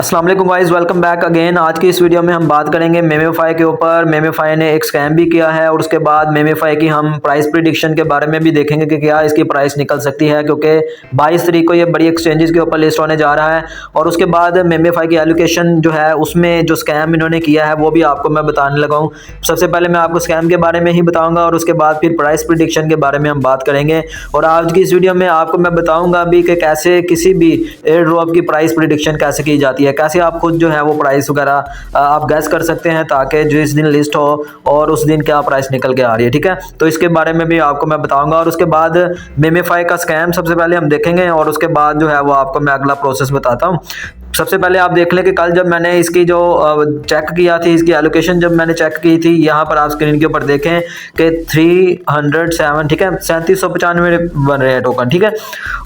अस्सलाम वालेकुम guys, welcome back again. आज की इस वीडियो में हम बात करेंगे मेमेफाई के ऊपर। मेमेफाई ने एक स्कैम भी किया है और उसके बाद मेमेफाई की हम प्राइस प्रिडिक्शन के बारे में भी देखेंगे कि क्या इसकी प्राइस निकल सकती है, क्योंकि 22 तारीख को ये बड़ी एक्सचेंजेस के ऊपर लिस्ट होने जा रहा है। और उसके बाद मेमेफाई की एलोकेशन जो है उसमें जो स्कैम इन्होंने किया है वो भी आपको मैं बताने लगा हूँ। सबसे पहले मैं आपको स्कैम के बारे में ही बताऊँगा और उसके बाद फिर प्राइस प्रिडिक्शन के बारे में हम बात करेंगे। और आज की इस वीडियो में आपको मैं बताऊँगा भी कि कैसे किसी भी एयर ड्रॉप की प्राइस प्रिडिक्शन कैसे की जाती है, कैसे आप खुद जो है वो प्राइस वगैरह आप गैस कर सकते हैं ताकि जिस दिन लिस्ट हो और उस दिन क्या प्राइस निकल के आ रही है। ठीक है, तो इसके बारे में भी आपको मैं बताऊंगा। और उसके बाद मेमेफाई का स्कैम सबसे पहले हम देखेंगे और उसके बाद जो है वो आपको मैं अगला प्रोसेस बताता हूँ। सबसे पहले आप देख लें कि कल जब मैंने इसकी जो चेक किया थी, इसकी एलोकेशन जब मैंने चेक की थी, यहाँ पर आप स्क्रीन के ऊपर देखें कि 307, ठीक है, 3795 बन रहे हैं टोकन। ठीक है,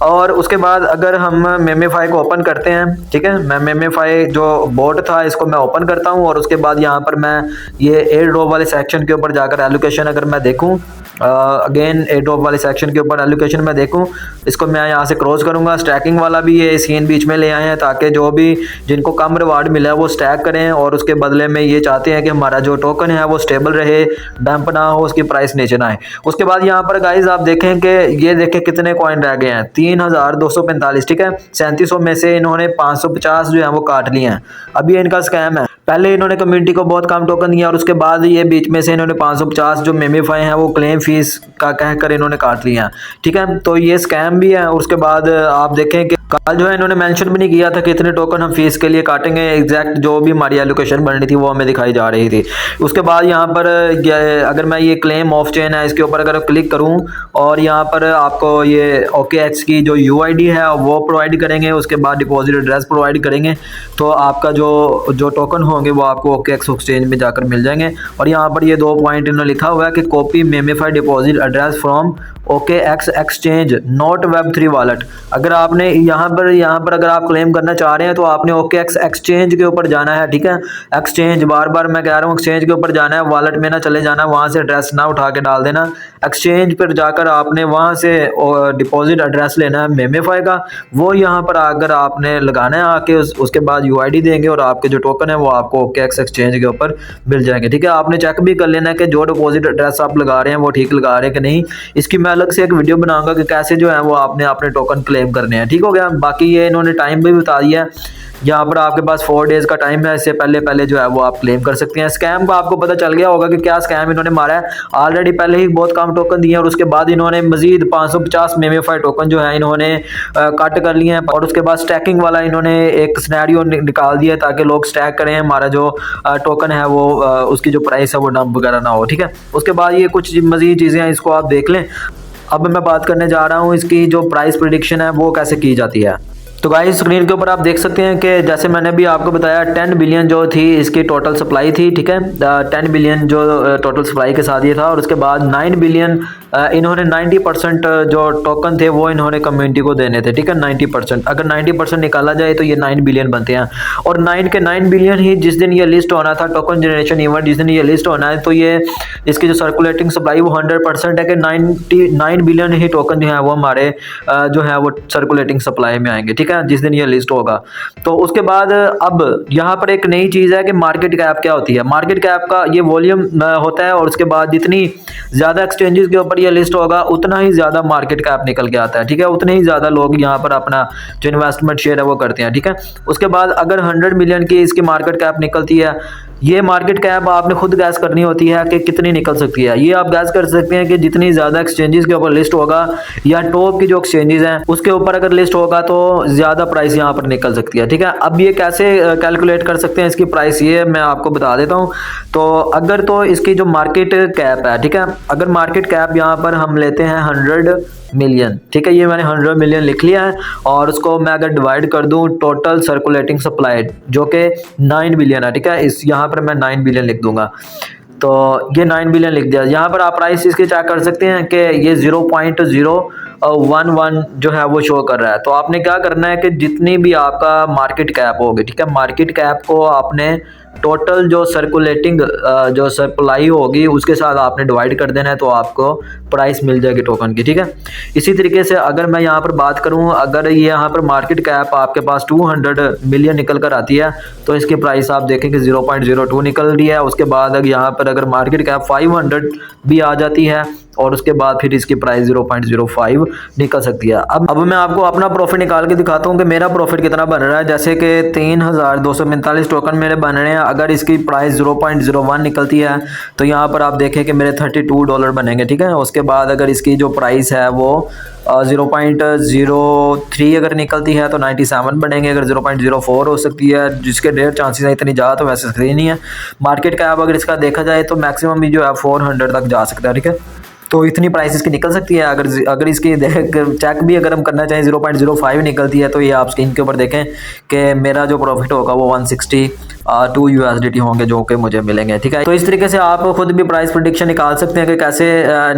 और उसके बाद अगर हम मेमेफाई को ओपन करते हैं, ठीक है, मैं मेमेफाई जो बोट था इसको मैं ओपन करता हूँ और उसके बाद यहाँ पर मैं ये एयर ड्रॉप वाले सेक्शन के ऊपर जाकर एलोकेशन अगर मैं देखूँ, अगेन एयर ड्रॉप वाले सेक्शन के ऊपर एलोकेशन में देखूं, इसको मैं यहाँ से क्रॉस करूँगा। स्टैकिंग वाला भी ये सीन बीच में ले आए हैं ताकि जो भी जिनको कम रिवार्ड मिला है वो स्टैक करें और उसके बदले में ये चाहते हैं कि हमारा जो टोकन है वो स्टेबल रहे, डंप ना हो, उसकी प्राइस नीचे ना आए। उसके बाद यहाँ पर गाइज आप देखें कि ये देखें कितने कॉइन रह गए हैं, 3245। ठीक है, 3700 में से इन्होंने 550 जो है वो काट लिए हैं। अब ये इनका स्कैम है। पहले इन्होंने कम्युनिटी को बहुत कम टोकन दिया और उसके बाद ये बीच में से इन्होंने 550 जो मेमेफाई हैं वो क्लेम फीस का कहकर इन्होंने काट लिया। ठीक है, तो ये स्कैम भी है। उसके बाद आप देखें कि कल जो है इन्होंने मेंशन भी नहीं किया था कि इतने टोकन हम फीस के लिए काटेंगे। एग्जैक्ट जो भी हमारी एलोकेशन बननी थी वो हमें दिखाई जा रही थी। उसके बाद यहाँ पर अगर मैं ये क्लेम ऑफ चेन है इसके ऊपर अगर क्लिक करूँ और यहाँ पर आपको ये OKX की जो UID है वो प्रोवाइड करेंगे, उसके बाद डिपॉजिट एड्रेस प्रोवाइड करेंगे, तो आपका जो टोकन होंगे वो आपको OKX एक्सचेंज में जाकर मिल जाएंगे। और यहाँ पर ये 2 पॉइंट इन्होंने लिखा हुआ है कि copy memefi deposit address from OKX exchange not Web3 wallet. अगर आपने यहाँ पर अगर आप क्लेम करना चाह रहे हैं तो आपने OKX एक्सचेंज के ऊपर जाना है। ठीक है, एक्सचेंज, बार बार मैं कह रहा हूँ एक्सचेंज के ऊपर जाना है, वॉलेट में ना चले जाना, वहाँ से एड्रेस ना उठा के डाल देना। एक्सचेंज पर जाकर आपने वहाँ से डिपॉजिट एड्रेस लेना है मेमेफाई का, वो यहाँ पर आकर आपने लगाना है आके, उसके बाद UID देंगे और आपके जो टोकन है वो आपको OKX एक्सचेंज के ऊपर मिल जाएंगे। ठीक है, आपने चेक भी कर लेना है कि जो डिपॉजिट एड्रेस आप लगा रहे हैं वो ठीक लगा रहे हैं कि नहीं। इसकी मैं अलग से एक वीडियो बनाऊंगा कि कैसे जो है वो आपने अपने टोकन क्लेम करने हैं। ठीक हो गया। बाकी ये इन्होंने टाइम भी बता दिया है, यहाँ पर आपके पास 4 डेज का टाइम है, इससे पहले जो है वो आप क्लेम कर सकते हैं। स्कैम का आपको पता चल गया होगा कि क्या स्कैम इन्होंने मारा है। ऑलरेडी पहले ही बहुत कम टोकन दिए और उसके बाद इन्होंने मजीद 550 मेमेफाई टोकन जो है इन्होंने कट कर लिए हैं। और उसके बाद स्टैकिंग वाला इन्होंने एक सिनेरियो निकाल दिया ताकि लोग स्टैक करें, हमारा जो टोकन है वो उसकी जो प्राइस है वो डंप वगैरह ना हो। ठीक है, उसके बाद ये कुछ मजीद चीज़ें हैं, इसको आप देख लें। अब मैं बात करने जा रहा हूँ इसकी जो प्राइस प्रिडिक्शन है वो कैसे की जाती है। तो गाइस स्क्रीन के ऊपर आप देख सकते हैं कि जैसे मैंने भी आपको बताया 10 बिलियन जो थी इसकी टोटल सप्लाई थी। ठीक है, 10 बिलियन जो टोटल सप्लाई के साथ ये था। और उसके बाद 9 बिलियन इन्होंने 90% जो टोकन थे वो इन्होंने कम्युनिटी को देने थे। ठीक है, 90%, अगर 90% निकाला जाए तो ये 9 बिलियन बनते हैं। और 9 बिलियन ही जिस दिन ये लिस्ट होना था, टोकन जनरेशन इवेंट जिस दिन ये लिस्ट होना है, तो ये इसकी जो सर्कुलेटिंग सप्लाई वो 100% है कि 99 बिलियन ही टोकन जो है वो हमारे जो है वो सर्कुलेटिंग सप्लाई में आएंगे। ठीक है, जिस दिन ये लिस्ट होगा। तो उसके बाद अब यहाँ पर एक नई चीज़ है कि मार्केट कैप क्या होती है। मार्केट कैप का ये वॉल्यूम होता है और उसके बाद जितनी ज़्यादा एक्सचेंजेस के ऊपर ये लिस्ट होगा उतना ही ज़्यादा मार्केट कैप निकल के आता है। ठीक है, उतने ही ज़्यादा लोग यहाँ पर अपना जो इन्वेस्टमेंट शेयर है वो करते हैं। ठीक है, उसके बाद अगर 100 मिलियन की इसकी मार्केट कैप निकलती है, ये मार्केट कैप आपने खुद गैस करनी होती है कि कितनी निकल सकती है। ये आप गैस कर सकते हैं कि जितनी ज़्यादा एक्सचेंजेस के ऊपर लिस्ट होगा या टॉप की जो एक्सचेंजेस हैं उसके ऊपर अगर लिस्ट होगा तो ज़्यादा प्राइस यहाँ पर निकल सकती है। ठीक है, अब ये कैसे कैलकुलेट कर सकते हैं इसकी प्राइस, ये मैं आपको बता देता हूँ। तो अगर तो इसकी जो मार्केट कैप है, ठीक है, अगर मार्केट कैप यहाँ पर हम लेते हैं 100 मिलियन। ठीक है, ये मैंने 100 मिलियन लिख लिया है और उसको मैं अगर डिवाइड कर दूं टोटल सर्कुलेटिंग सप्लाई जो कि 9 बिलियन है। ठीक है, इस यहाँ पर मैं 9 बिलियन लिख दूंगा, तो ये 9 बिलियन लिख दिया। यहाँ पर आप प्राइस इसके चेक कर सकते हैं कि ये 11 जो है वो शो कर रहा है। तो आपने क्या करना है कि जितनी भी आपका मार्केट कैप होगी, ठीक है, मार्केट कैप को आपने टोटल जो सर्कुलेटिंग जो सप्लाई होगी उसके साथ आपने डिवाइड कर देना है, तो आपको प्राइस मिल जाएगी टोकन की, ठीक है। इसी तरीके से अगर मैं यहाँ पर बात करूँ, अगर ये यहाँ पर मार्केट कैप आपके पास 200 मिलियन निकल कर आती है तो इसकी प्राइस आप देखेंगे 0.02 निकल रही है। उसके बाद अगर यहाँ पर अगर मार्केट कैप 500 भी आ जाती है और उसके बाद फिर इसकी प्राइस 0.05 निकल सकती है। अब मैं आपको अपना प्रॉफिट निकाल के दिखाता हूँ कि मेरा प्रॉफिट कितना बन रहा है। जैसे कि 3245 टोकन मेरे बन रहे हैं। अगर इसकी प्राइस 0.01 निकलती है तो यहाँ पर आप देखें कि मेरे $32 बनेंगे, ठीक है। उसके बाद अगर इसकी जो प्राइस है वो 0.03 अगर निकलती है तो 97 बनेंगे। अगर 0.04 हो सकती है, जिसके डेढ़ चांसेस है इतनी ज़्यादा, तो वैसे सही नहीं है। मार्केट कैप अगर इसका देखा जाए तो मैक्सिमम भी जो है 400 तक जा सकता है, ठीक है। तो इतनी प्राइस इसकी निकल सकती है। अगर इसकी चेक भी अगर हम करना चाहें 0.05 निकलती है तो ये आप स्क्रीन के ऊपर देखें कि मेरा जो प्रॉफिट होगा वो 162 USDT होंगे जो कि मुझे मिलेंगे, ठीक है। तो इस तरीके से आप खुद भी प्राइस प्रेडिक्शन निकाल सकते हैं कि कैसे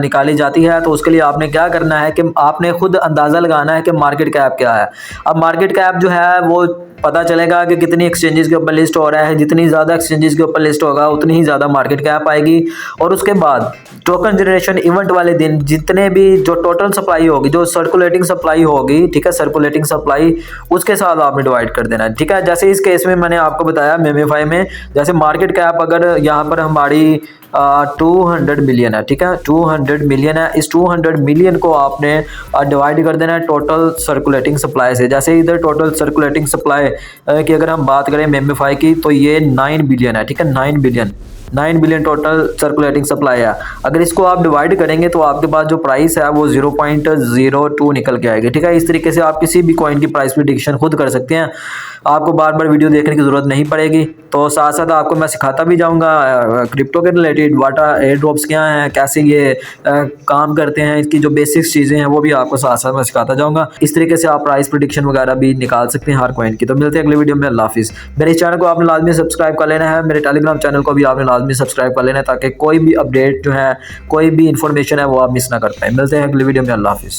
निकाली जाती है। तो उसके लिए आपने क्या करना है कि आपने खुद अंदाज़ा लगाना है कि मार्केट कैप क्या है। अब मार्केट कैप जो है वो पता चलेगा कि कितनी एक्सचेंजेस के ऊपर लिस्ट हो रहा है। जितनी ज़्यादा एक्सचेंजेस के ऊपर लिस्ट होगा उतनी ही ज़्यादा मार्केट कैप आएगी। और उसके बाद टोकन जनरेशन इवेंट वाले दिन जितने भी जो टोटल सप्लाई होगी, जो सर्कुलेटिंग सप्लाई होगी, ठीक है, सर्कुलेटिंग सप्लाई उसके साथ आपने डिवाइड कर देना है, ठीक है। जैसे इस केस में मैंने आपको बताया मेमेफाई में, जैसे मार्केट कैप अगर यहाँ पर हमारी 200 मिलियन है, ठीक है, 200 मिलियन है। इस 200 मिलियन को आपने डिवाइड कर देना है टोटल सर्कुलेटिंग सप्लाई से। जैसे इधर टोटल सर्कुलेटिंग सप्लाई की अगर हम बात करें मेमेफाई की तो ये 9 बिलियन है, ठीक है, 9 बिलियन टोटल सर्कुलेटिंग सप्लाई है। अगर इसको आप डिवाइड करेंगे तो आपके पास जो प्राइस है वो 0.02 निकल के आएगी, ठीक है। इस तरीके से आप किसी भी कॉइन की प्राइस प्रेडिक्शन खुद कर सकते हैं। आपको बार बार वीडियो देखने की ज़रूरत नहीं पड़ेगी। तो साथ साथ आपको मैं सिखाता भी जाऊंगा क्रिप्टो के रिलेटेड वाटर एयर ड्रॉप्स क्या हैं, कैसे ये काम करते हैं, इसकी जो बेसिक्स चीज़ें हैं वो भी आपको साथ साथ मैं सिखाता जाऊंगा। इस तरीके से आप प्राइस प्रेडिक्शन वगैरह भी निकाल सकते हैं हर कॉइन की। तो मिलते हैं अगले वीडियो में। अल्लाह हाफिज़। मेरे इस चैनल को आपने लाजमी सब्सक्राइब कर लेना है। मेरे टेलीग्राम चैनल को भी आपने लाजमी सब्सक्राइब कर लेना है ताकि कोई भी अपडेट जो है, कोई भी इंफॉर्मेशन है वो आप मिस ना कर पाए। मिलते हैं अगले वीडियो में। अल्लाह हाफिज़।